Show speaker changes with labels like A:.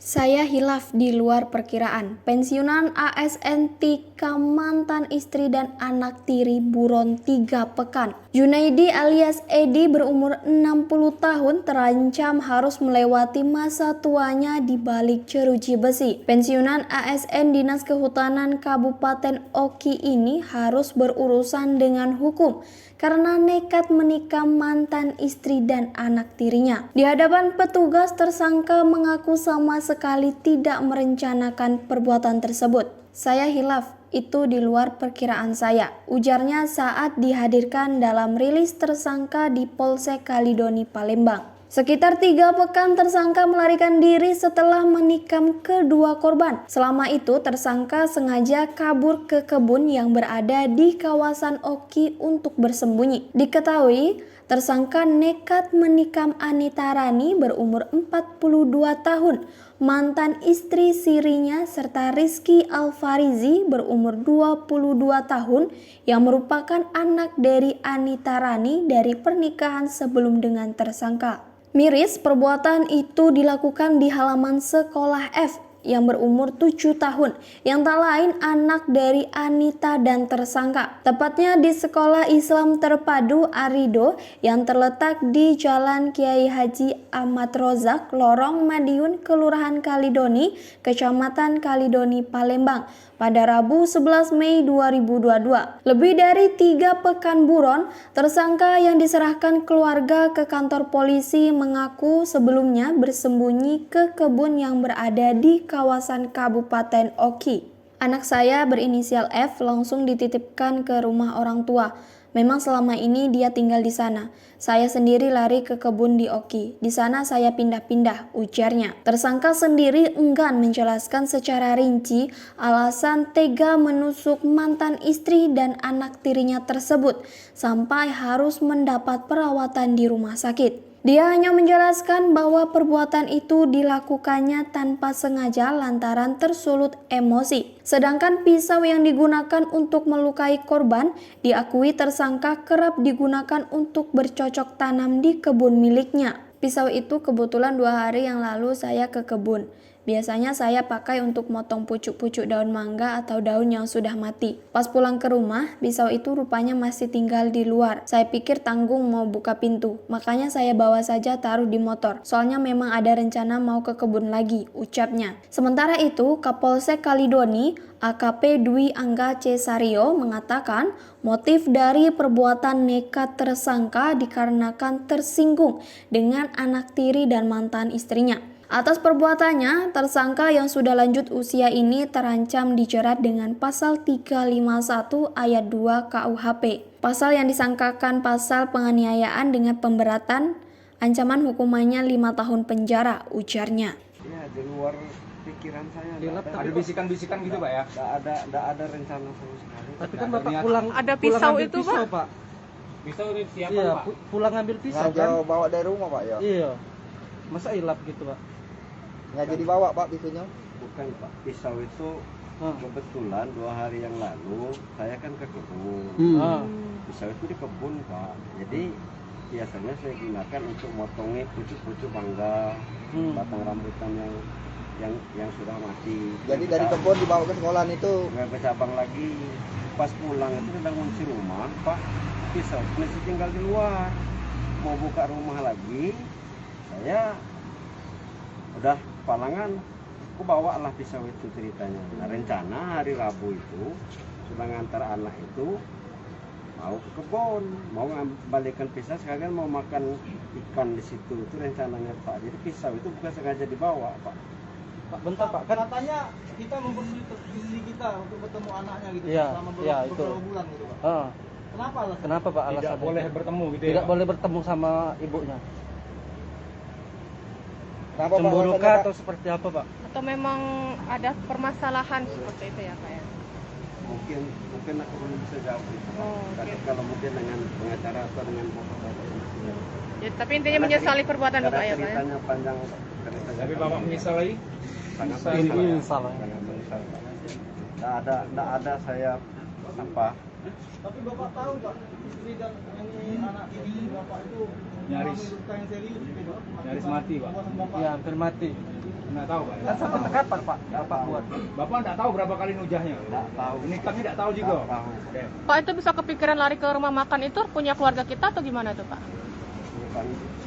A: Saya hilaf di luar perkiraan. Pensiunan ASN tika mantan istri dan anak tiri buron 3 pekan. Junaidi alias Edi berumur 60 tahun terancam harus melewati masa tuanya di balik jeruji besi. Pensiunan ASN Dinas Kehutanan Kabupaten Oki ini harus berurusan dengan hukum karena nekat menikam mantan istri dan anak tirinya. Di hadapan petugas, tersangka mengaku sama sekali tidak merencanakan perbuatan tersebut. Saya hilaf, itu di luar perkiraan saya, ujarnya saat dihadirkan dalam rilis tersangka di Polsek Kalidoni, Palembang. Sekitar 3 pekan tersangka melarikan diri setelah menikam kedua korban. Selama itu tersangka sengaja kabur ke kebun yang berada di kawasan Oki untuk bersembunyi. Diketahui tersangka nekat menikam Anita Rani berumur 42 tahun, mantan istri sirinya, serta Rizky Alfarizi berumur 22 tahun yang merupakan anak dari Anita Rani dari pernikahan sebelum dengan tersangka. Miris, perbuatan itu dilakukan di halaman sekolah F yang berumur 7 tahun, yang tak lain anak dari Anita dan tersangka. Tepatnya di Sekolah Islam Terpadu Arido yang terletak di Jalan Kiai Haji Ahmad Rozak, Lorong Madiun, Kelurahan Kalidoni, Kecamatan Kalidoni, Palembang, pada Rabu 11 Mei 2022. Lebih dari 3 pekan buron, tersangka yang diserahkan keluarga ke kantor polisi mengaku sebelumnya bersembunyi ke kebun yang berada di kawasan Kabupaten Oki. Anak saya berinisial F langsung dititipkan ke rumah orang tua. Memang selama ini dia tinggal di sana. Saya sendiri lari ke kebun di Oki. Di sana saya pindah-pindah, ujarnya. Tersangka sendiri enggan menjelaskan secara rinci alasan tega menusuk mantan istri dan anak tirinya tersebut sampai harus mendapat perawatan di rumah sakit. Dia hanya menjelaskan bahwa perbuatan itu dilakukannya tanpa sengaja lantaran tersulut emosi. Sedangkan pisau yang digunakan untuk melukai korban diakui tersangka kerap digunakan untuk bercocok tanam di kebun miliknya. Pisau itu kebetulan 2 hari yang lalu saya ke kebun. Biasanya saya pakai untuk motong pucuk-pucuk daun mangga atau daun yang sudah mati. Pas pulang ke rumah, pisau itu rupanya masih tinggal di luar. Saya pikir tanggung mau buka pintu, makanya saya bawa saja taruh di motor. Soalnya memang ada rencana mau ke kebun lagi, ucapnya. Sementara itu, Kapolsek Kalidoni, AKP Dwi Angga Cesario mengatakan motif dari perbuatan nekat tersangka dikarenakan tersinggung dengan anak tiri dan mantan istrinya. Atas perbuatannya, tersangka yang sudah lanjut usia ini terancam dijerat dengan pasal 351 ayat 2 KUHP. Pasal yang disangkakan pasal penganiayaan dengan pemberatan, ancaman hukumannya 5 tahun penjara, ujarnya.
B: Ya, di luar pikiran saya.
C: Ada bisikan-bisikan gitu, Pak ya?
B: Nggak ada rencana sama sekali.
D: Tapi kan Bapak pulang
E: ada pisau
D: pulang
E: itu,
D: pisau,
E: Pak?
C: Pisau ini siapa,
D: Iya,
C: Pak?
D: pulang ngambil pisau
B: Sengaja
D: kan?
B: bawa dari rumah, Pak, ya?
D: Iya. Masa hilap gitu, Pak?
B: Nggak jadi bawa, Pak, pisaunya? Bukan, Pak. Pisau itu kebetulan 2 hari yang lalu saya kan ke kebun. Pisau itu di kebun, Pak. Jadi biasanya saya gunakan untuk motongi pucuk-pucuk mangga, batang rambutan yang sudah mati. Jadi dari kebun dibawa ke sekolahan itu? Nggak ke cabang lagi. Pas pulang itu sedang kunci rumah, Pak. Pisau masih tinggal di luar. Mau buka rumah lagi, saya udah palangan, aku bawa lah pisau itu ceritanya. Nah, rencana hari Rabu itu sudah ngantar anak itu mau ke kebun, mau ngembalikan pisau, sekalian mau makan ikan di situ. Itu rencananya, Pak. Jadi pisau itu bukan sengaja dibawa, Pak.
D: Pak, bentar, Pak. Kan
F: Katanya kita mempersulit diri kita untuk bertemu anaknya gitu,
D: Iya,
F: selama
D: iya,
F: beberapa
D: itu.
F: bulan gitu, Pak. Kenapa alasannya?
D: Kenapa, Pak, alasannya?
C: Tidak boleh bertemu gitu ya,
D: Tidak
C: Pak?
D: boleh bertemu sama ibunya.
B: Kenapa, Pak,
D: Cemburu
B: alasannya,
D: kah
B: Pak?
D: atau seperti apa, Pak?
E: Atau memang ada permasalahan seperti itu ya, Pak ya?
B: Mungkin aku belum bisa jawab itu, Pak.
E: Oh, oke.
B: Kalau mungkin dengan pengacara atau dengan bapak-bapak.
E: Ya, tapi intinya menyesali perbuatan
B: Karena
E: Bapak ya, Pak ya?
B: ceritanya panjang, Pak. Ceritanya
C: Tapi Bapak
B: panjang.
C: menyesal lagi?
B: Sangat
D: Ini
B: menyesal.
D: salah.
B: Sangat menyesal, Pak. Nggak ada saya apa.
F: Tapi Bapak tahu, Pak, istri dan ini anak ini Bapak itu
C: Nyaris
F: yang serius gitu, Pak.
C: nyaris mati, Pak.
D: Iya, hampir mati.
C: Nggak tahu, Pak.
D: Kan sampai kapan Pak Bapak buat?
C: Bapak nggak tahu berapa kali nujahnya?
B: Nggak tahu.
C: Ini kami nggak tahu juga.
B: Nggak tahu.
C: Oke.
E: Kok itu bisa kepikiran lari ke rumah makan itu punya keluarga kita atau gimana tuh Pak?
B: Bukan